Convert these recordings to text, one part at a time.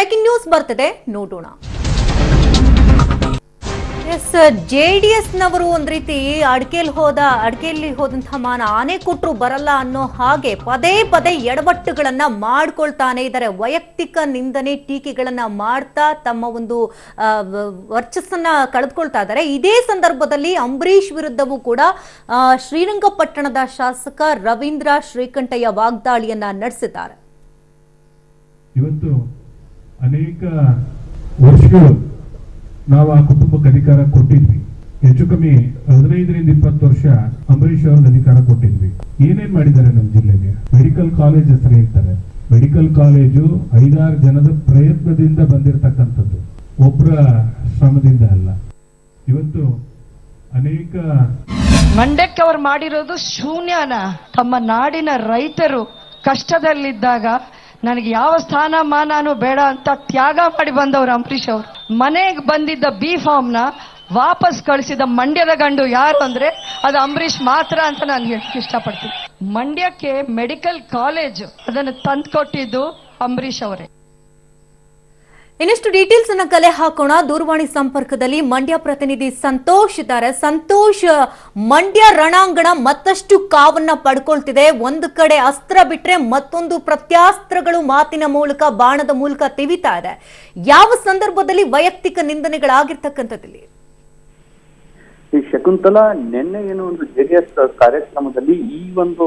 Breaking news ಬರ್ತಿದೆ, ನೋಡೋಣ. S, JDS ನವರು ಒಂದ್ ರೀತಿ ಅಡಿಕೆಯಲ್ಲಿ ಹೋದಂತಹ ಮಾನ ಆನೆ ಕೊಟ್ರು ಬರಲ್ಲ ಅನ್ನೋ ಹಾಗೆ ಪದೇ ಪದೇ ಎಡವಟ್ಟುಗಳನ್ನ ಮಾಡ್ಕೊಳ್ತಾನೆ ಇದ್ದಾರೆ. ವೈಯಕ್ತಿಕ ನಿಂದನೆ, ಟೀಕೆಗಳನ್ನ ಮಾಡ್ತಾ ತಮ್ಮ ಒಂದು ವರ್ಚಸ್ಸನ್ನ ಕಳೆದುಕೊಳ್ತಾ ಇದ್ದಾರೆ. ಇದೇ ಸಂದರ್ಭದಲ್ಲಿ ಅಂಬರೀಷ್ ವಿರುದ್ಧವೂ ಕೂಡ ಶ್ರೀರಂಗಪಟ್ಟಣದ ಶಾಸಕ ರವೀಂದ್ರ ಶ್ರೀಕಂಠಯ್ಯ ವಾಗ್ದಾಳಿಯನ್ನ ನಡೆಸಿದ್ದಾರೆ. ಇವತ್ತು ಅನೇಕ ವರ್ಷಗಳು ನಾವು ಆ ಕುಟುಂಬಕ್ಕೆ ಅಧಿಕಾರ ಕೊಟ್ಟಿದ್ವಿ. ಹೆಚ್ಚು ಕಮ್ಮಿ 15-20 ವರ್ಷ ಅಂಬರೀಷ್ ಅವ್ರಿಗೆ ಅಧಿಕಾರ ಕೊಟ್ಟಿದ್ವಿ. ಏನೇನ್ ಮಾಡಿದ್ದಾರೆ ನಮ್ಮ ಜಿಲ್ಲೆಗೆ? ಮೆಡಿಕಲ್ ಕಾಲೇಜ್ ಹೆಸರು ಹೇಳ್ತಾರೆ. ಮೆಡಿಕಲ್ ಕಾಲೇಜು 5-6 ಜನದ ಪ್ರಯತ್ನದಿಂದ ಬಂದಿರತಕ್ಕಂಥದ್ದು, ಒಬ್ಬರ ಶ್ರಮದಿಂದ ಅಲ್ಲ. ಇವತ್ತು ಅನೇಕ ಮಂಡ್ಯಕ್ಕೆ ಅವರು ಮಾಡಿರೋದು ಶೂನ್ಯನ. ತಮ್ಮ ನಾಡಿನ ರೈತರು ಕಷ್ಟದಲ್ಲಿದ್ದಾಗ ನನಗೆ ಯಾವ ಸ್ಥಾನಮಾನನೂ ಬೇಡ ಅಂತ ತ್ಯಾಗ ಮಾಡಿ ಬಂದವರು ಅಂಬರೀಷ್ ಅವರು. ಮನೆಗೆ ಬಂದಿದ್ದ ಬಿ ಫಾರ್ಮ್ನ ವಾಪಸ್ ಕಳಿಸಿದ ಮಂಡ್ಯದ ಗಂಡು ಯಾರು ಅಂದ್ರೆ ಅದು ಅಂಬರೀಷ್ ಮಾತ್ರ ಅಂತ ನಾನು ಹೇಳಕ್ಕೆ ಇಷ್ಟಪಡ್ತೀನಿ. ಮಂಡ್ಯಕ್ಕೆ ಮೆಡಿಕಲ್ ಕಾಲೇಜ್ ಅದನ್ನು ತಂದುಕೊಟ್ಟಿದ್ದು ಅಂಬರೀಷ್ ಅವರೇ. ಇನ್ನಷ್ಟು ಡೀಟೇಲ್ಸ್ ಅನ್ನ ಕಲೆ ಹಾಕೋಣ. ದೂರವಾಣಿ ಸಂಪರ್ಕದಲ್ಲಿ ಮಂಡ್ಯ ಪ್ರತಿನಿಧಿ ಸಂತೋಷ್ ಇದ್ದಾರೆ. ಸಂತೋಷ್, ಮಂಡ್ಯ ರಣಾಂಗಣ ಮತ್ತಷ್ಟು ಕಾವನ್ನ ಪಡ್ಕೊಳ್ತಿದೆ. ಒಂದು ಕಡೆ ಅಸ್ತ್ರ ಬಿಟ್ರೆ ಮತ್ತೊಂದು ಪ್ರತ್ಯಾಸ್ತ್ರಗಳು ಮಾತಿನ ಮೂಲಕ, ಬಾಣದ ಮೂಲಕ ತಿವಿತಾ ಇದೆ. ಯಾವ ಸಂದರ್ಭದಲ್ಲಿ ವೈಯಕ್ತಿಕ ನಿಂದನೆಗಳಾಗಿರ್ತಕ್ಕಂಥದ್ದಲ್ಲಿ? ಈ ಶಕುಂತಲಾ, ನಿನ್ನೆ ಏನು ಒಂದು ಜೆಡಿಎಸ್ ಕಾರ್ಯಕ್ರಮದಲ್ಲಿ ಈ ಒಂದು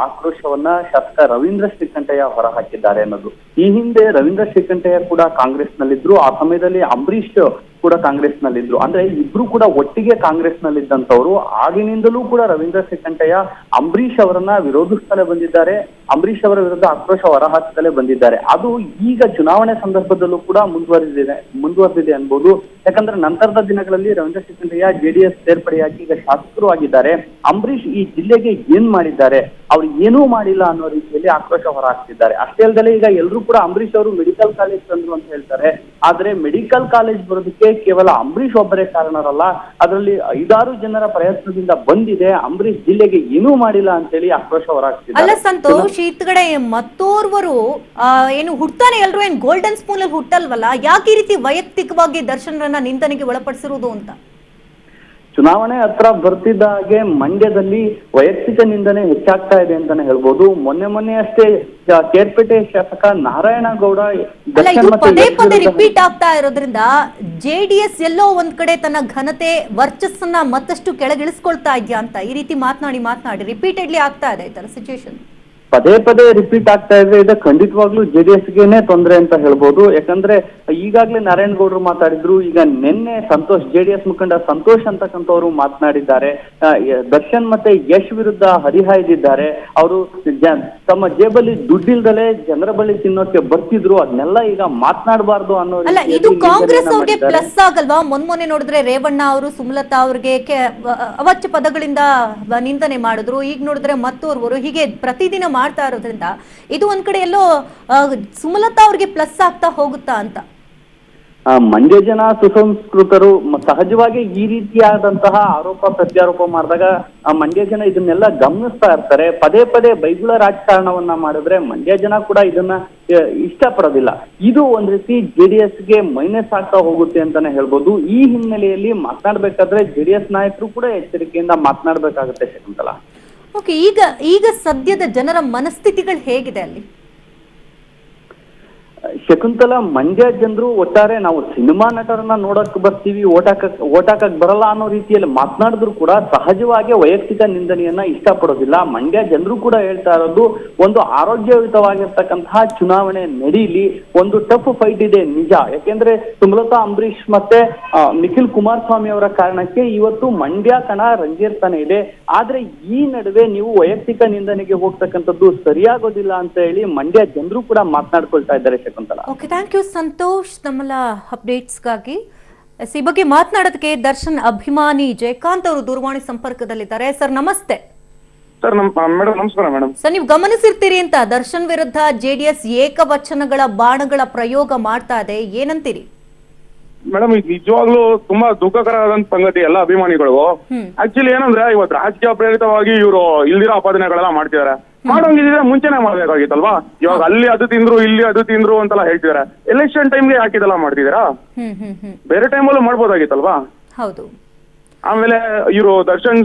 ಆಕ್ರೋಶವನ್ನ ಶಾಸಕ ರವೀಂದ್ರ ಶ್ರೀಕಂಠಯ್ಯ ಹೊರಹಾಕಿದ್ದಾರೆ ಅನ್ನೋದು. ಈ ಹಿಂದೆ ರವೀಂದ್ರ ಶ್ರೀಕಂಠಯ್ಯ ಕೂಡ ಕಾಂಗ್ರೆಸ್ ನಲ್ಲಿದ್ರು, ಆ ಸಮಯದಲ್ಲಿ ಅಂಬರೀಷ್ ಕೂಡ ಕಾಂಗ್ರೆಸ್ ನಲ್ಲಿದ್ರು. ಅಂದ್ರೆ ಇಬ್ರು ಕೂಡ ಒಟ್ಟಿಗೆ ಕಾಂಗ್ರೆಸ್ ನಲ್ಲಿದ್ದಂಥವ್ರು. ಆಗಿನಿಂದಲೂ ಕೂಡ ರವೀಂದ್ರ ಶ್ರೀಕಂಠಯ್ಯ ಅಂಬರೀಷ್ ಅವರನ್ನ ವಿರೋಧಿಸ್ತಲೇ ಬಂದಿದ್ದಾರೆ, ಅಂಬರೀಷ್ ಅವರ ವಿರುದ್ಧ ಆಕ್ರೋಶ ಹೊರಹಾಕುತ್ತಲೇ ಬಂದಿದ್ದಾರೆ. ಅದು ಈಗ ಚುನಾವಣೆ ಸಂದರ್ಭದಲ್ಲೂ ಕೂಡ ಮುಂದುವರೆದಿದೆ ಅನ್ಬೋದು. ಯಾಕಂದ್ರೆ ನಂತರದ ದಿನಗಳಲ್ಲಿ ರವೀಂದ್ರ ಶ್ರೀಕಂಠಯ್ಯ ಜೆಡಿಎಸ್ ಸೇರ್ಪಡೆಯಾಗಿ ಈಗ ಶಾಸಕರು ಆಗಿದ್ದಾರೆ. ಅಂಬರೀಷ್ ಈ ಜಿಲ್ಲೆಗೆ ಏನ್ ಮಾಡಿದ್ದಾರೆ, ಅವ್ರು ಏನೂ ಮಾಡಿಲ್ಲ ಅನ್ನೋ ರೀತಿಯಲ್ಲಿ ಆಕ್ರೋಶ ಹೊರಹಾಕ್ತಿದ್ದಾರೆ. ಅಷ್ಟೇ ಅಲ್ಲದೆ ಈಗ ಎಲ್ಲರೂ ಕೂಡ ಅಂಬರೀಷ್ ಅವರು ಮೆಡಿಕಲ್ ಕಾಲೇಜ್ ತಂದ್ರು ಅಂತ ಹೇಳ್ತಾರೆ. ಆದ್ರೆ ಮೆಡಿಕಲ್ ಕಾಲೇಜ್ ಬರೋದಕ್ಕೆ ಕೇವಲ ಅಂಬರೀಷ್ ಒಬ್ಬರೇ ಕಾರಣರಲ್ಲ, ಅದರಲ್ಲಿ 5-6 ಜನರ ಪ್ರಯತ್ನದಿಂದ ಬಂದಿದೆ. ಅಂಬರೀಷ್ ಜಿಲ್ಲೆಗೆ ಏನೂ ಮಾಡಿಲ್ಲ ಅಂತೇಳಿ ಆಕ್ರೋಶ ಹೊರಹಾಕ್ತಿದ್ದಾರೆ. ಅಲ್ಲ ಸಂತೋಷ್, ಇತ್ಗಡೆ ಮತ್ತೋರ್ವರು ಏನು ಹುಟ್ಟಾನೆ, ಎಲ್ರು ಏನ್ ಗೋಲ್ಡನ್ ಸ್ಪೂನ್ ಅಲ್ಲಿ ಹುಟ್ಟಲ್ವಲ್ಲ, ಯಾಕೆ ಈ ರೀತಿ ವೈಯಕ್ತಿಕವಾಗಿ ದರ್ಶನರನ್ನ ನಿಂದನೆಗೆ ಒಳಪಡಿಸಿರುವುದು ಅಂತ? ಚುನಾವಣೆ ಹತ್ರ ಬರ್ತಿದ್ದ ಹಾಗೆ ಮಂಡ್ಯದಲ್ಲಿ ವೈಯಕ್ತಿಕ ನಿಂದನೆ ಹೆಚ್ಚಾಗ್ತಾ ಇದೆ ಅಂತಾನೆ ಹೇಳ್ಬೋದು. ಮೊನ್ನೆ ಅಷ್ಟೇ ಕೇರ್ಪೇಟೆ ಶಾಸಕ ನಾರಾಯಣಗೌಡ ಪದೇ ಪದೇ ರಿಪೀಟ್ ಆಗ್ತಾ ಇರೋದ್ರಿಂದ ಜೆಡಿಎಸ್ ಎಲ್ಲೋ ಒಂದ್ ಕಡೆ ತನ್ನ ಘನತೆ, ವರ್ಚಸ್ಸನ್ನ ಮತ್ತಷ್ಟು ಕೆಳಗಿಳಿಸ್ಕೊಳ್ತಾ ಇದೆಯಾ ಅಂತ ಈ ರೀತಿ ಮಾತನಾಡಿ ರಿಪೀಟೆಡ್ಲಿ ಆಗ್ತಾ ಇದೆ ಈ ತರ ಸಿಚುವೇಶನ್. ಪದೇ ರಿಪೀಟ್ ಆಗ್ತಾ ಇದ್ರೆ ಇದು ಖಂಡಿತವಾಗ್ಲೂ ಜೆಡಿಎಸ್ ಗೆನೆ ತೊಂದರೆ ಅಂತ ಹೇಳ್ಬೋದು. ಯಾಕಂದ್ರೆ ಈಗಾಗಲೇ ನಾರಾಯಣಗೌಡರು ಮಾತಾಡಿದ್ರು, ಈಗ ನಿನ್ನೆ ಸಂತೋಷ್, ಜೆಡಿಎಸ್ ಮುಖಂಡ ಸಂತೋಷ್ ಅಂತಕ್ಕಂಥವ್ರು ಮಾತನಾಡಿದ್ದಾರೆ. ದರ್ಶನ್ ಮತ್ತೆ ಯಶ್ ವಿರುದ್ಧ ಹರಿಹಾಯ್ದಿದ್ದಾರೆ. ಅವರು ತಮ್ಮ ಜೇಬಲ್ಲಿ ದುಡ್ಡಿಲ್ದಲೆ ಜನರ ಬಳಿ ತಿನ್ನೋಕೆ ಬರ್ತಿದ್ರು, ಅದನ್ನೆಲ್ಲ ಈಗ ಮಾತನಾಡಬಾರ್ದು ಅನ್ನೋ. ಅಲ್ಲ, ಇದು ಕಾಂಗ್ರೆಸ್ ಅವ್ರಿಗೆ ಪ್ಲಸ್ ಆಗಲ್ವಾ? ಮೊನ್ನೆ ನೋಡಿದ್ರೆ ರೇವಣ್ಣ ಅವರು ಸುಮಲತಾ ಅವ್ರಿಗೆ ಅವಾಚ್ಯ ಪದಗಳಿಂದ ನಿಂದನೆ ಮಾಡಿದ್ರು. ಈಗ ನೋಡಿದ್ರೆ ಮತ್ತೋರ್ವರು ಹೀಗೆ ಪ್ರತಿದಿನ ಮಾಡ್ತಾ ಇರೋದ್ರಿಂದ ಇದು ಒಂದ್ ಕಡೆ ಎಲ್ಲೋ ಸುಮಲತಾ ಅವ್ರಿಗೆ ಪ್ಲಸ್ ಆಗ್ತಾ ಹೋಗುತ್ತಾ ಅಂತ. ಮಂಡ್ಯ ಜನ ಸುಸಂಸ್ಕೃತರು. ಸಹಜವಾಗಿ ಈ ರೀತಿಯಾದಂತಹ ಆರೋಪ ಪ್ರತ್ಯಾರೋಪ ಮಾಡಿದಾಗ ಮಂಡ್ಯ ಜನ ಇದನ್ನೆಲ್ಲ ಗಮನಿಸ್ತಾ ಇರ್ತಾರೆ. ಪದೇ ಬೈಗುಳ ರಾಜಕಾರಣವನ್ನ ಮಾಡಿದ್ರೆ ಮಂಡ್ಯ ಜನ ಕೂಡ ಇದನ್ನ ಇಷ್ಟಪಡೋದಿಲ್ಲ. ಇದು ಒಂದ್ ರೀತಿ ಜೆಡಿಎಸ್ಗೆ ಮೈನಸ್ ಆಗ್ತಾ ಹೋಗುತ್ತೆ ಅಂತಾನೆ ಹೇಳ್ಬೋದು. ಈ ಹಿನ್ನೆಲೆಯಲ್ಲಿ ಮಾತನಾಡ್ಬೇಕಾದ್ರೆ ಜೆಡಿಎಸ್ ನಾಯಕರು ಕೂಡ ಎಚ್ಚರಿಕೆಯಿಂದ ಮಾತನಾಡ್ಬೇಕಾಗುತ್ತೆ ಶಕುಂತಲಾ. ಓಕೆ, ಈಗ ಸದ್ಯದ ಜನರ ಮನಸ್ಥಿತಿಗಳು ಹೇಗಿದೆ ಅಲ್ಲಿ? ಶಕುಂತಲಾ, ಮಂಡ್ಯ ಜನರು ಒಟ್ಟಾರೆ ನಾವು ಸಿನಿಮಾ ನಟರನ್ನ ನೋಡಕ್ ಬರ್ತೀವಿ, ಓಟ್ ಹಾಕಕ್ ಬರಲ್ಲ ಅನ್ನೋ ರೀತಿಯಲ್ಲಿ ಮಾತನಾಡಿದ್ರು ಕೂಡ ಸಹಜವಾಗಿ ವೈಯಕ್ತಿಕ ನಿಂದನೆಯನ್ನ ಇಷ್ಟಪಡೋದಿಲ್ಲ. ಮಂಡ್ಯ ಜನರು ಕೂಡ ಹೇಳ್ತಾ ಇರೋದು, ಒಂದು ಆರೋಗ್ಯಯುತವಾಗಿರ್ತಕ್ಕಂತಹ ಚುನಾವಣೆ ನಡೀಲಿ, ಒಂದು ಟಫ್ ಫೈಟ್ ಇದೆ ನಿಜ. ಯಾಕೆಂದ್ರೆ ಸುಮಲತಾ ಅಂಬರೀಷ್ ಮತ್ತೆ ನಿಖಿಲ್ ಕುಮಾರಸ್ವಾಮಿ ಅವರ ಕಾರಣಕ್ಕೆ ಇವತ್ತು ಮಂಡ್ಯ ಕಣ ರಂಗೇರ್ತಾನೆ ಇದೆ. ಆದ್ರೆ ಈ ನಡುವೆ ನೀವು ವೈಯಕ್ತಿಕ ನಿಂದನೆಗೆ ಹೋಗ್ತಕ್ಕಂಥದ್ದು ಸರಿಯಾಗೋದಿಲ್ಲ ಅಂತ ಹೇಳಿ ಮಂಡ್ಯ ಜನರು ಕೂಡ ಮಾತನಾಡ್ಕೊಳ್ತಾ ಇದ್ದಾರೆ. ಓಕೆ, ಥ್ಯಾಂಕ್ ಯು ಸಂತೋಷ್ ನಮ್ಮೆಲ್ಲ ಅಪ್ಡೇಟ್ಸ್ಗಾಗಿ. ಈ ಬಗ್ಗೆ ಮಾತನಾಡೋದಕ್ಕೆ ದರ್ಶನ್ ಅಭಿಮಾನಿ ಜಯಕಾಂತ್ ಅವರು ದೂರವಾಣಿ ಸಂಪರ್ಕದಲ್ಲಿದ್ದಾರೆ. ಸರ್ ನಮಸ್ತೆ. ಸರ್ ಮೇಡಮ್ ನಮಸ್ಕಾರ ಮೇಡಮ್. ಸರ್, ನೀವು ಗಮನಿಸಿರ್ತೀರಿ ಅಂತ ದರ್ಶನ್ ವಿರುದ್ಧ ಜೆಡಿಎಸ್ ಏಕವಚನಗಳ ಬಾಣಗಳ ಪ್ರಯೋಗ ಮಾಡ್ತಾ ಇದೆ, ಏನಂತೀರಿ? ಮೇಡಮ್, ಇದು ನಿಜವಾಗ್ಲೂ ತುಂಬಾ ದುಃಖಕರವಾದಂತ ಸಂಗತಿ ಎಲ್ಲ ಅಭಿಮಾನಿಗಳು. ಆಕ್ಚುಲಿ ಏನಂದ್ರೆ ಇವತ್ತು ರಾಜಕೀಯ ಪ್ರೇರಿತವಾಗಿ ಇವರು ಇಲ್ದಿರೋ ಆಪಾದನೆಗಳೆಲ್ಲ ಮಾಡ್ತಿದ್ದಾರೆ. ಮಾಡೋಂಗಿದ್ರೆ ಮುಂಚೆನೆ ಮಾಡ್ಬೇಕಾಗಿತ್ತಲ್ವಾ? ಇವಾಗ ಅಲ್ಲಿ ಅದು ತಿಂದ್ರು ಇಲ್ಲಿ ಅದು ತಿಂದ್ರು ಅಂತೆಲ್ಲ ಹೇಳ್ತಿದಾರೆ. ಎಲೆಕ್ಷನ್ ಟೈಮ್ಗೆ ಹಾಕಿದೆಲ್ಲ ಮಾಡ್ತಿದ್ದೀರಾ? ಬೇರೆ ಟೈಮಲ್ಲೂ ಮಾಡ್ಬೋದಾಗಿತ್ತಲ್ವಾ? ಹೌದು. ಆಮೇಲೆ ಇವರು ದರ್ಶನ್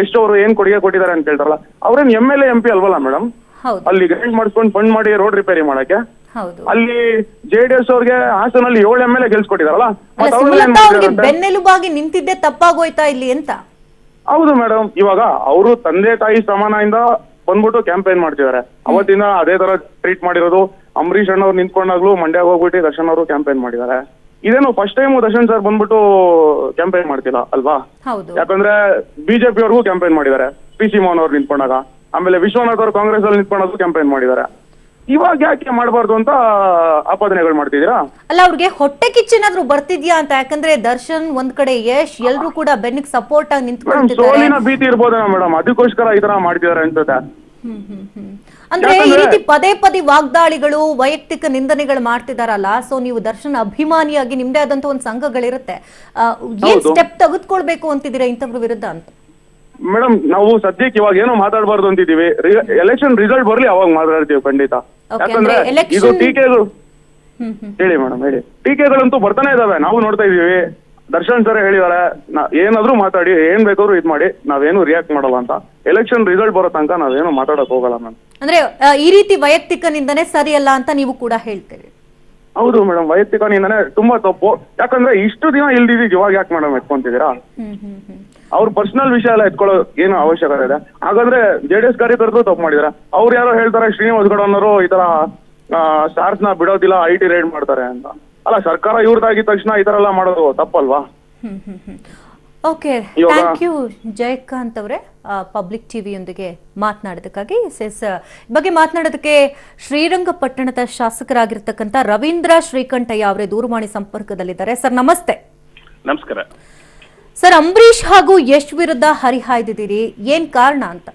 ಎಷ್ಟು ಅವರು ಏನ್ ಕೊಡುಗೆ ಕೊಟ್ಟಿದ್ದಾರೆ ಅಂತ ಹೇಳ್ತಾರಲ್ಲ, ಅವ್ರೇನ್ MLA MP ಅಲ್ವಲ್ಲ ಮೇಡಮ್? ಹೌದು. ಅಲ್ಲಿ ಗ್ರಾಂಟ್ ಮಾಡಿಸ್ಕೊಂಡು ಫಂಡ್ ಮಾಡಿ ರೋಡ್ ರಿಪೇರಿ ಮಾಡಕ್ಕೆ. ಹೌದು. ಅಲ್ಲಿ JDS ಅವ್ರಿಗೆ ಹಾಸನಲ್ಲಿ 7 MLA ಗೆಲ್ಸ್ಕೊಟ್ಟಿದಾರಲ್ಲ, ಅಲ್ಲ, ಸುಮಲತಾ ಅವ್ರಿಗೆ ಬೆನ್ನೆಲುಬಾಗಿ ನಿಂತಿದ್ದೆ ತಪ್ಪಾಗೋಯ್ತಾ ಇಲ್ಲಿ ಅಂತ? ಹೌದು ಮೇಡಮ್. ಇವಾಗ ಅವರು ತಂದೆ ತಾಯಿ ಸಮಾನದಿಂದ ಬಂದ್ಬಿಟ್ಟು ಕ್ಯಾಂಪೇನ್ ಮಾಡ್ತಿದ್ದಾರೆ. ಅವತ್ತಿಂದ ಅದೇ ತರ ಟ್ರೀಟ್ ಮಾಡಿರೋದು. ಅಂಬರೀಷ್ ಅಣ್ಣವ್ರು ನಿಂತ್ಕೊಂಡಾಗ್ಲೂ ಮಂಡ್ಯ ಹೋಗ್ಬಿಟ್ಟು ದರ್ಶನ್ ಅವರು ಕ್ಯಾಂಪೇನ್ ಮಾಡಿದ್ದಾರೆ. ಇದೇನು ಫಸ್ಟ್ ಟೈಮ್ ದರ್ಶನ್ ಸರ್ ಬಂದ್ಬಿಟ್ಟು ಕ್ಯಾಂಪೇನ್ ಮಾಡ್ತಿಲ್ಲ ಅಲ್ವಾ? ಹೌದು. ಯಾಕಂದ್ರೆ BJP ಅವ್ರಿಗೂ ಕ್ಯಾಂಪೇನ್ ಮಾಡಿದ್ದಾರೆ, PC ಮೋಹನ್ ಅವ್ರು ನಿಂತ್ಕೊಂಡಾಗ. ಆಮೇಲೆ ವಿಶ್ವನಾಥ್ ಅವರು ಕಾಂಗ್ರೆಸ್ ಅಲ್ಲಿ ನಿಂತ್ಕೊಂಡಾಗ ಕ್ಯಾಂಪೇನ್ ಮಾಡಿದ್ದಾರೆ. ಇವಾಗ ಯಾಕೆ ಮಾಡಬಾರ್ದು ಅಂತ ಆಪಾದನೆಗಳು ಮಾಡ್ತಿದ್ದೀರಾ? ಅಲ್ಲ, ಅವ್ರಿಗೆ ಹೊಟ್ಟೆ ಕಿಚ್ಚೇನಾದ್ರೂ ಬರ್ತಿದ್ಯಾ ಅಂತ? ಯಾಕಂದ್ರೆ ದರ್ಶನ್ ಒಂದ್ ಕಡೆ, ಯಶ್, ಎಲ್ರು ಕೂಡ ಬೆನ್ನಿಗೆ ಸಪೋರ್ಟ್ ಆಗಿ ನಿಂತ್ಕೊಂಡಿದ್ದಾರೆ. ಸೋಲಿನ ಭೀತಿ ಇರ್ಬೋದೇನೋ ಮೇಡಮ್, ಅದಕ್ಕೋಸ್ಕರ ಈ ತರ ಮಾಡ್ತಿದ್ದಾರೆ ಅನ್ಸುತ್ತೆ. ಅಂದ್ರೆ ಈ ರೀತಿ ಪದೇ ಪದೇ ವಾಗ್ದಾಳಿಗಳು, ವೈಯಕ್ತಿಕ ನಿಂದನೆಗಳು ಮಾಡ್ತಿದಾರಲ್ಲ, ಸೊ ನೀವು ದರ್ಶನ್ ಅಭಿಮಾನಿಯಾಗಿ ನಿಮ್ದೇ ಆದಂತ ಒಂದು ಸಂಘಗಳಿರುತ್ತೆ, ಏನ್ ಸ್ಟೆಪ್ ತೆಗೆದುಕೊಳ್ಬೇಕು ಅಂತಿದ್ದೀರಾ ಇಂಥವ್ರ ವಿರುದ್ಧ ಅಂತ? ಮೇಡಮ್, ನಾವು ಸದ್ಯಕ್ಕೆ ಇವಾಗ ಏನೋ ಮಾತಾಡಬಾರ್ದು ಅಂತಿದೀವಿ. ಎಲೆಕ್ಷನ್ ರಿಸಲ್ಟ್ ಬರ್ಲಿ ಅವಾಗ ಮಾತಾಡ್ತೀವಿ ಖಂಡಿತ. ಯಾಕಂದ್ರೆ ಇದು ಟೀಕೆಗಳು, ಹೇಳಿ ಮೇಡಮ್ ಹೇಳಿ, ಟೀಕೆಗಳಂತೂ ಬರ್ತಾನೆ ಇದಾವೆ, ನಾವು ನೋಡ್ತಾ ಇದೀವಿ. ದರ್ಶನ್ ಸರ್ ಹೇಳಿದಾರೆ, ಏನಾದ್ರೂ ಮಾತಾಡಿ, ಏನ್ ಬೇಕಾದ್ರೂ ಇದ್ ಮಾಡಿ, ನಾವೇನು ರಿಯಾಕ್ಟ್ ಮಾಡಲ್ಲ ಅಂತ. ಎಲೆಕ್ಷನ್ ರಿಸಲ್ಟ್ ಬರೋ ತನಕ ನಾವೇನು ಮಾತಾಡಕ್ ಹೋಗಲ್ಲ ಮ್ಯಾಮ್. ಅಂದ್ರೆ ಈ ರೀತಿ ವೈಯಕ್ತಿಕ ನಿಂದನೆ ಸರಿಯಲ್ಲ ಅಂತ ನೀವು ಕೂಡ ಹೇಳ್ತೀರಿ? ಹೌದು ಮೇಡಮ್, ವೈಯಕ್ತಿಕ ನಿಂದನೆ ತುಂಬಾ ತಪ್ಪು. ಯಾಕಂದ್ರೆ ಇಷ್ಟು ದಿನ ಇಲ್ದಿದ್ದೀವಿ, ಇವಾಗ ಯಾಕೆ ಮೇಡಮ್ ಎತ್ಕೊಂತಿದ್ದೀರಾ? ಅವ್ರ ಪರ್ಸನಲ್ ವಿಷಯ ಎಲ್ಲ ಎತ್ಕೊಳ್ಳೋ ಏನು ಅವಶ್ಯಕತೆ ಇದೆ? ಹಾಗಾದ್ರೆ JDS ಕಾರ್ಯಕರ್ತರು ತಪ್ಪು ಮಾಡಿದಾರೆ. ಅವ್ರು ಯಾರೋ ಹೇಳ್ತಾರೆ ಶ್ರೀನಿವಾಸ್ ಗೌಡ ಅನ್ನೋರು ಈ ತರ ಸ್ಟಾರ್ಸ್ ನ ಬಿಡೋದಿಲ್ಲ, IT ರೈಡ್ ಮಾಡ್ತಾರೆ ಅಂತ. ಅಲ್ಲ, ಸರ್ಕಾರ ಇವ್ರದಾಗಿದ ತಕ್ಷಣ ಈ ತರ ಎಲ್ಲ ಮಾಡೋದು ತಪ್ಪಲ್ವಾ? ಓಕೆ, ಥ್ಯಾಂಕ್ ಯು ಜಯಕಾಂತ್ ಅವರೇ, ಪಬ್ಲಿಕ್ ಟಿವಿಯೊಂದಿಗೆ ಮಾತನಾಡೋದಕ್ಕಾಗಿ. ಬಗ್ಗೆ ಮಾತನಾಡೋದಕ್ಕೆ ಶ್ರೀರಂಗಪಟ್ಟಣದ ಶಾಸಕರಾಗಿರ್ತಕ್ಕಂಥ ರವೀಂದ್ರ ಶ್ರೀಕಂಠಯ್ಯ ಅವರೇ ದೂರವಾಣಿ ಸಂಪರ್ಕದಲ್ಲಿದ್ದಾರೆ. ಸರ್ ನಮಸ್ತೆ. ನಮಸ್ಕಾರ ಸರ್, ಅಂಬರೀಷ್ ಹಾಗೂ ಯಶ್ ವಿರುದ್ಧ ಹರಿಹಾಯ್ದಿದ್ದೀರಿ, ಏನ್ ಕಾರಣ ಅಂತ?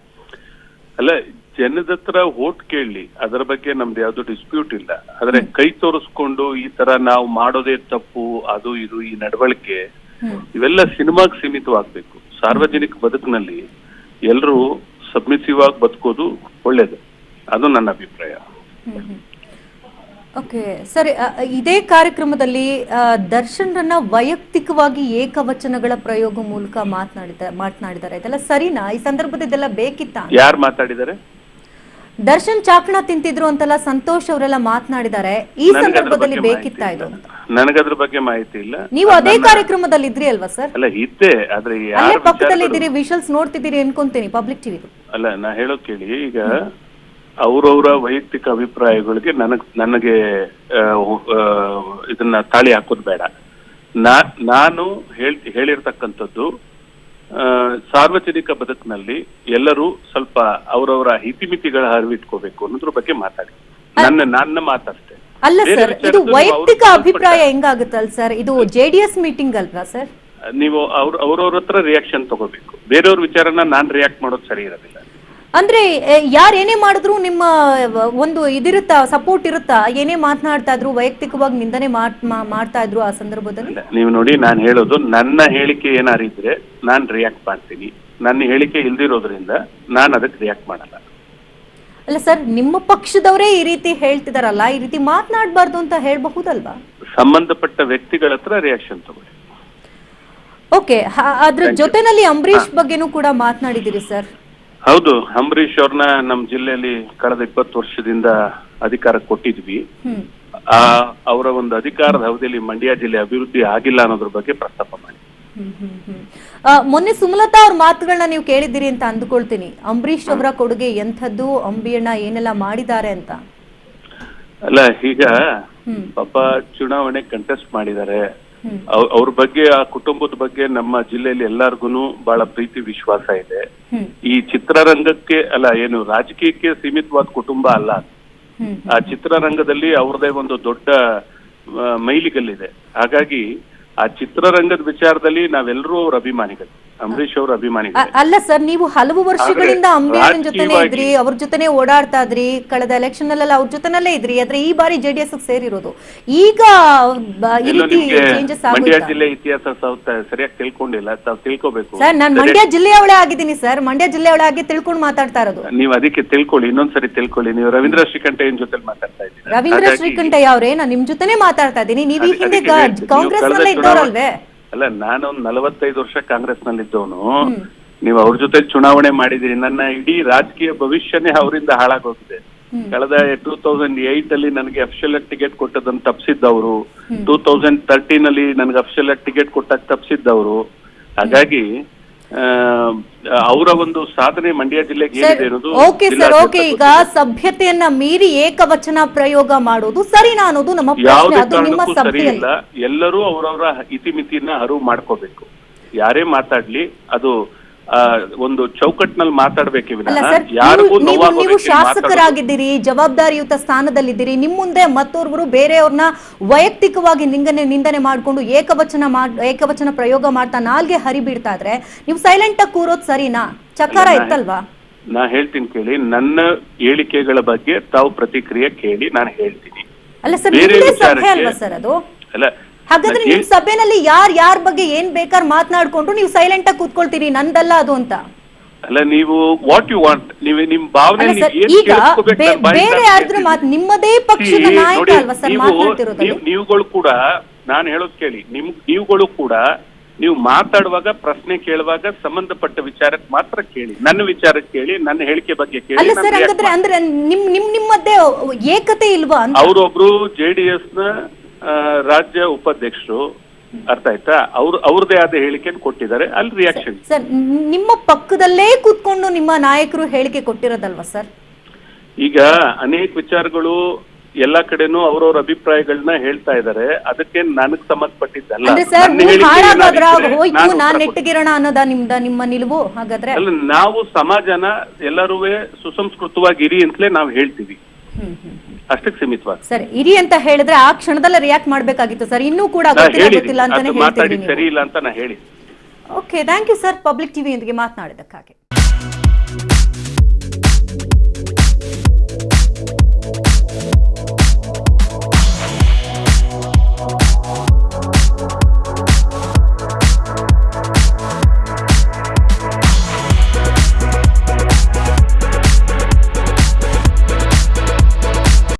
ಅಲ್ಲ, ಜನದ ಹತ್ರ ವೋಟ್ ಕೇಳಲಿ, ಅದರ ಬಗ್ಗೆ ನಮ್ದು ಯಾವ್ದು ಡಿಸ್ಪ್ಯೂಟ್ ಇಲ್ಲ. ಆದ್ರೆ ಕೈ ತೋರಿಸ್ಕೊಂಡು ಈ ತರ ನಾವು ಮಾಡೋದೇ ತಪ್ಪು, ಅದು ಇದು ಈ ನಡವಳಿಕೆ ಇವೆಲ್ಲ ಸಿನಿಮಾಗ್ ಸೀಮಿತವಾಗ್ಬೇಕು. ಸಾರ್ವಜನಿಕ ಬದುಕಿನಲ್ಲಿ ಎಲ್ಲರೂ ಸಬ್ಮಿಸಿವ್ ಆಗಿ ಬದುಕೋದು ಒಳ್ಳೇದು, ಅದು ನನ್ನ ಅಭಿಪ್ರಾಯ. ಓಕೆ ಸರಿ, ಇದೇ ಕಾರ್ಯಕ್ರಮದಲ್ಲಿ ದರ್ಶನ್ರನ್ನ ವೈಯಕ್ತಿಕವಾಗಿ ಏಕವಚನಗಳ ಪ್ರಯೋಗ ಮೂಲಕ ಮಾತನಾಡಿದ್ದಾರೆ, ಇದೆಲ್ಲ ಸರಿನಾ? ಈ ಸಂದರ್ಭದಲ್ಲಿ ಇದೆಲ್ಲ ಬೇಕಿತ್ತ? ಯಾರು ಮಾತಾಡಿದ್ದಾರೆ? ದರ್ಶನ್ ಚಾಕ್ಣ ತಿಂತಿದ್ರು ಅಂತೆಲ್ಲ ಸಂತೋಷ್ ಅವರೆಲ್ಲ ಮಾತನಾಡಿದ್ದಾರೆ, ಈ ಸಂದರ್ಭದಲ್ಲಿ ಬೇಕಿತ್ತ ಇದು? ನನಗದ್ರ ಬಗ್ಗೆ ಮಾಹಿತಿ ಇಲ್ಲ. ನೀವು ಅದೇ ಕಾರ್ಯಕ್ರಮದಲ್ಲಿ ಇದ್ರಿ ಅಲ್ವಾ ಸರ್? ಅಲ್ಲ, ಇದ್ದೆ, ಆದ್ರೆ ಅಲ್ಲೇ ಪಕ್ಕದಲ್ಲಿ ಇದ್ದೀರಿ, ವಿಷಲ್ಸ್ ನೋಡ್ತಿದ್ದೀರಿ ಅನ್ಕೊಂತೀನಿ ಪಬ್ಲಿಕ್ ಟಿವಿ. ಅಲ್ಲ, ನಾ ಹೇಳೋ ಕೇಳಿ, ಈಗ ಅವ್ರವ್ರ ವೈಯಕ್ತಿಕ ಅಭಿಪ್ರಾಯಗಳಿಗೆ ನನಗೆ ಇದನ್ನ ತಾಳಿ ಹಾಕೋದು ಬೇಡ. ನಾನು ಹೇಳಿರ್ತಕ್ಕಂಥದ್ದು ಸಾರ್ವಜನಿಕ ಬದುಕಿನಲ್ಲಿ ಎಲ್ಲರೂ ಸ್ವಲ್ಪ ಅವರವರ ಹಿತಿಮಿತಿಗಳ ಅರಿವಿಟ್ಕೋಬೇಕು ಅನ್ನೋದ್ರ ಬಗ್ಗೆ ಮಾತಾಡಿ. ನನ್ನ ಮಾತಷ್ಟೇ. ಅಲ್ಲ ಸರ್, ಇದು ವೈಯಕ್ತಿಕ ಅಭಿಪ್ರಾಯ ಹೆಂಗಾಗುತ್ತಲ್ಲ ಸರ್? ಇದು JDS ಮೀಟಿಂಗ್ ಅಲ್ವಾ ಸರ್? ನೀವು ಅವ್ರವ್ರ ಹತ್ರ ರಿಯಾಕ್ಷನ್ ತಗೋಬೇಕು. ಬೇರೆಯವ್ರ ವಿಚಾರನ ನಾನ್ ರಿಯಾಕ್ಟ್ ಮಾಡೋದು ಸರಿ ಇರೋದಿಲ್ಲ. ಅಂದ್ರೆ ಯಾರು ಏನೇ ಮಾಡಿದ್ರು ನಿಮ್ಮ ಒಂದು ಇದಿರುತ್ತಾ, ಸಪೋರ್ಟ್ ಇರುತ್ತಾ? ಏನೇ ಮಾತನಾಡ್ತಾ ಇದ್ರು, ವೈಯಕ್ತಿಕವಾಗಿ ನಿಂದನೆ ಮಾಡ್ತಾ ಇದ್ರು ಆ ಸಂದರ್ಭದಲ್ಲಿ? ನೀವು ನೋಡಿ, ನಾನು ಹೇಳೋದು ನನ್ನ ಹೇಳಿಕೆ ಏನಾರಿದ್ರೆ ನಾನ್ ರಿಯಾಕ್ಟ್ ಮಾಡ್ತೀನಿ. ನನ್ನ ಹೇಳಿಕೆ ಇಲ್ದಿರೋದ್ರಿಂದ ನಾನು ಅದಕ್ಕೆ ರಿಯಾಕ್ಟ್ ಮಾಡಲ್ಲ. ಅಲ್ಲ ಸರ್, ನಿಮ್ಮ ಪಕ್ಷದವರೇ ಈ ರೀತಿ ಹೇಳ್ತಿದಾರಲ್ಲ, ಈ ರೀತಿ ಮಾತನಾಡಬಾರ್ದು ಅಂತ ಹೇಳ್ಬಹುದಲ್ವಾ? ಸಂಬಂಧಪಟ್ಟ ವ್ಯಕ್ತಿಗಳ ಹತ್ರ ರಿಯಾಕ್ಷನ್ ತಗೊಳ್ಳಿ. ಓಕೆ, ಅದ್ರ ಜೊತೆನಲ್ಲಿ ಅಂಬರೀಷ್ ಬಗ್ಗೆನೂ ಕೂಡ ಮಾತನಾಡಿದಿರಿ ಸರ್? ಹೌದು, ಅಂಬರೀಷ್ ಅವ್ರನ್ನ ನಮ್ಮ ಜಿಲ್ಲೆಯಲ್ಲಿ ಕಳೆದ 20 ವರ್ಷದಿಂದ ಅಧಿಕಾರ ಕೊಟ್ಟಿದ್ವಿ. ಅವರ ಒಂದು ಅಧಿಕಾರದ ಅವಧಿಯಲ್ಲಿ ಮಂಡ್ಯ ಜಿಲ್ಲೆ ಅಭಿವೃದ್ಧಿ ಆಗಿಲ್ಲ ಅನ್ನೋದ್ರ ಬಗ್ಗೆ ಪ್ರಸ್ತಾಪ ಮಾಡಿ. ಮೊನ್ನೆ ಸುಮಲತಾ ಅವ್ರ ಮಾತುಗಳನ್ನ ನೀವು ಕೇಳಿದ್ದೀರಿ ಅಂತ ಅಂದುಕೊಳ್ತೀನಿ. ಅಂಬರೀಷ್ ಅವರ ಕೊಡುಗೆ ಎಂಥದ್ದು, ಅಂಬಿಯಣ್ಣ ಏನೆಲ್ಲ ಮಾಡಿದ್ದಾರೆ ಅಂತ. ಅಲ್ಲ, ಈಗ ಪಾಪ ಚುನಾವಣೆ ಕಂಟೆಸ್ಟ್ ಮಾಡಿದ್ದಾರೆ. ಅವ್ರ ಬಗ್ಗೆ, ಆ ಕುಟುಂಬದ ಬಗ್ಗೆ ನಮ್ಮ ಜಿಲ್ಲೆಯಲ್ಲಿ ಎಲ್ಲಾರ್ಗು ಬಹಳ ಪ್ರೀತಿ ವಿಶ್ವಾಸ ಇದೆ. ಈ ಚಿತ್ರರಂಗಕ್ಕೆ ಅಲ್ಲ, ಏನು ರಾಜಕೀಯಕ್ಕೆ ಸೀಮಿತವಾದ ಕುಟುಂಬ ಅಲ್ಲ. ಆ ಚಿತ್ರರಂಗದಲ್ಲಿ ಅವ್ರದೇ ಒಂದು ದೊಡ್ಡ ಮೈಲಿಗಲ್ಲಿದೆ. ಹಾಗಾಗಿ ಆ ಚಿತ್ರರಂಗದ ವಿಚಾರದಲ್ಲಿ ನಾವೆಲ್ಲರೂ ಅವ್ರ ಅಭಿಮಾನಿಗಳು. ಅಂಬರೀಶ್ ಅವರ ಅಭಿಮಾನಿಗಳು. ಅಲ್ಲ ಸರ್, ನೀವು ಹಲವು ವರ್ಷಗಳಿಂದ ಆದ್ರೆ ಅಂಬೇಡ್ಕರ್ ಜೊತೆನೆ ರಾಜಕೀಯವಾಗಿ- ಇದ್ರಿ, ಅವ್ರ ಜೊತೆನೆ ಓಡಾಡ್ತಾ ಇದ್ರಿ, ಕಳೆದ ಎಲೆಕ್ಷನ್ ಅಲ್ಲೆಲ್ಲ ಅವ್ರ ಜೊತೆನಲ್ಲೇ ಇದ್ರಿ. ಆದ್ರೆ ಈ ಬಾರಿ ಜೆಡಿಎಸ್ ಸೇರಿರೋದು, ಈಗ ಈ ಎಲ್ಲೋ ರೀತಿ ನಿಮ್ಗೆ ಚೇಂಜಸ್ ಮಂಡ್ಯ ಆಗುತ್ತಾ? ಜಿಲ್ಲೆ ಇತಿಹಾಸ ಸರಿಯಾಗಿ ತಿಳ್ಕೊಂಡಿಲ್ಲ, ತಾವು ತಿಳ್ಕೊಬೇಕು. ಸರ್, ನಾನು ಮಂಡ್ಯ ಜಿಲ್ಲೆಯವಳೇ ಆಗಿದ್ದೀನಿ ಸರ್, ಮಂಡ್ಯ ಜಿಲ್ಲೆಯವಳೇ ಆಗಿ ತಿಳ್ಕೊಂಡು ಮಾತಾಡ್ತಾ ಇರೋದು. ನೀವು ಅದಕ್ಕೆ ತಿಳ್ಕೊಳ್ಳಿ, ಇನ್ನೊಂದ್ಸರಿ ತಿಳ್ಕೊಳ್ಳಿ. ನೀವು ರವೀಂದ್ರ ಶ್ರೀಕಂಠಯ್ಯನ ಜೊತೆ ಮಾತಾಡ್ತಾ ಇದ್ದೀರಾ. ರವೀಂದ್ರ ಶ್ರೀಕಂಠಯ್ಯ ಅವರೇ, ನಾನು ನಿಮ್ ಜೊತೆನೆ ಮಾತಾಡ್ತಾ ಇದ್ದೀನಿ. ನೀವು ಈ ಹಿಂದೆ ಕಾಂಗ್ರೆಸ್ ನಲ್ಲೇ ಇದ್ದವರಲ್ವೇ? ಅಲ್ಲ, ನಾನೊಂದ್ 45 ವರ್ಷ ಕಾಂಗ್ರೆಸ್ ನಲ್ಲಿ ಇದ್ದವನು. ನೀವು ಅವ್ರ ಜೊತೆ ಚುನಾವಣೆ ಮಾಡಿದಿರಿ. ನನ್ನ ಇಡೀ ರಾಜಕೀಯ ಭವಿಷ್ಯನೇ ಅವರಿಂದ ಹಾಳಾಗೋಗಿದೆ. ಕಳೆದ 2008 ಅಲ್ಲಿ ನನಗೆ ಅಫಿಷಿಯಲ್ ಟಿಕೆಟ್ ಕೊಟ್ಟದನ್ನು ತಪ್ಪಿಸಿದ್ದವರು, 2013 ಅಲ್ಲಿ ನನಗೆ ಅಫಿಷಿಯಲ್ ಟಿಕೆಟ್ ಕೊಟ್ಟಾಗ ತಪ್ಪಿಸಿದ್ದವರು. ಹಾಗಾಗಿ ಅವರ ಒಂದು ಸಾಧನೆ ಮಂಡ್ಯ ಜಿಲ್ಲೆಗೆ ಏನಿದೆ ಅನ್ನೋದು. Okay sir, okay. ಈಗ ಸಭ್ಯತೆಯನ್ನ ಮೀರಿ ಏಕವಚನ ಪ್ರಯೋಗ ಮಾಡೋದು ಸರಿನಾ ಅನ್ನೋದು ನಮ್ಮ ಪ್ರಶ್ನೆ. ಯಾವುದೇ ಅದು ನಿಮ್ಮ ಕಾರಣಕ್ಕೂ ಸರಿ ಸಭೆಯಲ್ಲಿ ಇಲ್ಲ. ಎಲ್ಲರೂ ಅವರವರ ಇತಿಮಿತಿನ ಅರಿವು ಮಾಡ್ಕೋಬೇಕು. ಯಾರೇ ಮಾತಾಡ್ಲಿ ಅದು ಒಂದು ಚೌಕಟ್ಟಿನಲ್ಲಿ ಮಾತಾಡ್ಬೇಕೆ ಅಲ್ಲ ವಿನಃ ಸರ್, ಯಾರಿಗೂ ನೀವು ನೋವಾಗೋ ಶಾಸಕರಾಗಿದ್ದೀರಿ, ಜವಾಬ್ದಾರಿಯುತ ಸ್ಥಾನದಲ್ಲಿದ್ದೀರಿ. ನಿಮ್ ಮುಂದೆ ಮತ್ತೋರ್ವರು ಬೇರೆಯವ್ರನ್ನ ವೈಯಕ್ತಿಕವಾಗಿ ನಿಂದನೆ ಮಾಡ್ಕೊಂಡು ಏಕವಚನ ಪ್ರಯೋಗ ಮಾಡ್ತಾ ನಾಲ್ಗೆ ಹರಿಬಿಡ್ತಾ ಇದ್ರೆ ನೀವು ಸೈಲೆಂಟ್ ಆಗಿ ಕೂರೋದ್ ಸರಿನಾ? ಚಕಾರ ಇತ್ತಲ್ವಾ? ನಾ ಹೇಳ್ತೀನಿ ಕೇಳಿ, ನನ್ನ ಹೇಳಿಕೆಗಳ ಬಗ್ಗೆ ತಾವು ಪ್ರತಿಕ್ರಿಯೆ ಕೇಳಿ ನಾನು ಹೇಳ್ತೀನಿ. ಅಲ್ಲ ಸರ್, ಬೇರೆ ನಿಮ್ದೇ ಸಭೆ ವಿಚಾರಕ್ಕೆ- ಅಲ್ವಾ ಸರ್ ಅದು? ಅಲ್ಲ, ಹಾಗಾದ್ರೆ ನಿಮ್ ಸಭೆನಲ್ಲಿ ಯಾರ ಬಗ್ಗೆ ಏನ್ ಬೇಕಾದ್ರೆ ಮಾತನಾಡ್ಕೊಂಡು ನೀವು ಸೈಲೆಂಟ್ ಆಗಿ ಕೂತ್ಕೊಳ್ತೀರಿ, ನಂದಲ್ಲ ಅದು ಅಂತ? ಅಲ್ಲ, ನೀವು ವಾಟ್ ಯು ವಾಂಟ್, ನೀವು ನಿಮ್ ಭಾವನೆ ಅಲ್ಲ ಸರ್, ಈಗ ಬೇರೆ ಯಾರ್ದ್ರ ನಿಮ್ಮದೇ ಪಕ್ಷದ ನಾಯಕ ಅಲ್ವಾ ಸರ್ ಮಾತನಾಡ್ತಿರೋದು? ನೀವುಗಳು ಕೂಡ, ನಾನು ಹೇಳೋದು ಕೇಳಿ, ನೀವುಗಳು ಕೂಡ ನೀವು ಮಾತಾಡುವಾಗ ಪ್ರಶ್ನೆ ಕೇಳುವಾಗ ಸಂಬಂಧಪಟ್ಟ ವಿಚಾರಕ್ಕೆ ಮಾತ್ರ ಕೇಳಿ. ನನ್ನ ವಿಚಾರಕ್ಕೆ ಕೇಳಿ, ನನ್ನ ಹೇಳಿಕೆ ಬಗ್ಗೆ ಕೇಳಿ. ಅಲ್ಲ ಸರ್, ಹಾಗಾದ್ರೆ ಅಂದ್ರೆ ನಿಮ್ಮದ್ದೇ ಏಕತೆ ಇಲ್ವಾ ಅಂತ? ಅವರೊಬ್ರು JDS ನ ರಾಜ್ಯ ಉಪಾಧ್ಯಕ್ಷರು, ಅರ್ಥ ಆಯ್ತಾ? ಅವ್ರದೇ ಆದ ಹೇಳಿಕೆಯನ್ನು ಕೊಟ್ಟಿದ್ದಾರೆ, ಅಲ್ಲಿ ರಿಯಾಕ್ಷನ್. ಸರ್, ನಿಮ್ಮ ಪಕ್ಕದಲ್ಲೇ ಕೂತ್ಕೊಂಡು ನಿಮ್ಮ ನಾಯಕರು ಹೇಳಿಕೆ ಕೊಟ್ಟಿರೋದಲ್ವಾ ಸರ್? ಈಗ ಅನೇಕ ವಿಚಾರಗಳು ಎಲ್ಲಾ ಕಡೆನೂ ಅವ್ರವ್ರ ಅಭಿಪ್ರಾಯಗಳನ್ನ ಹೇಳ್ತಾ ಇದ್ದಾರೆ. ಅದಕ್ಕೆ ನನಗ್ ಸಂಬಂಧಪಟ್ಟಿದ್ದಲ್ಲ. ಅಂದ್ರೆ ಸರ್, ಹೋಯ್ತು ನಾನ್ ನೆಟ್ಟಗಿರೋಣ ಅನ್ನೋದ ನಿಮ್ಮ ನಿಲುವು? ಹಾಗಾದ್ರೆ ಅಲ್ಲ, ನಾವು ಸಮಾಜನ ಎಲ್ಲರೂ ಸುಸಂಸ್ಕೃತವಾಗಿ ಅಂತಲೇ ನಾವು ಹೇಳ್ತೀವಿ, ಅಷ್ಟಕ್ಕೆ ಸೀಮಿತವಾಗಿ. ಸರ್, ಇರಿ ಅಂತ ಹೇಳಿದ್ರೆ ಆ ಕ್ಷಣದಲ್ಲೇ ರಿಯಾಕ್ಟ್ ಮಾಡ್ಬೇಕಾಗಿತ್ತು ಸರ್. ಇನ್ನೂ ಕೂಡ ಗೊತ್ತಿಲ್ಲ ಅಂತಾನೆ ಮಾತಾಡಿ ಹೇಳ್ತೀವಿ. ಸರಿ ಇಲ್ಲ ಅಂತ ನಾ ಹೇಳಿ. Okay, thank you sir, Public TV ಯೊಂದಿಗೆ ಮಾತನಾಡಿದ್ದಕ್ಕಾಗಿ.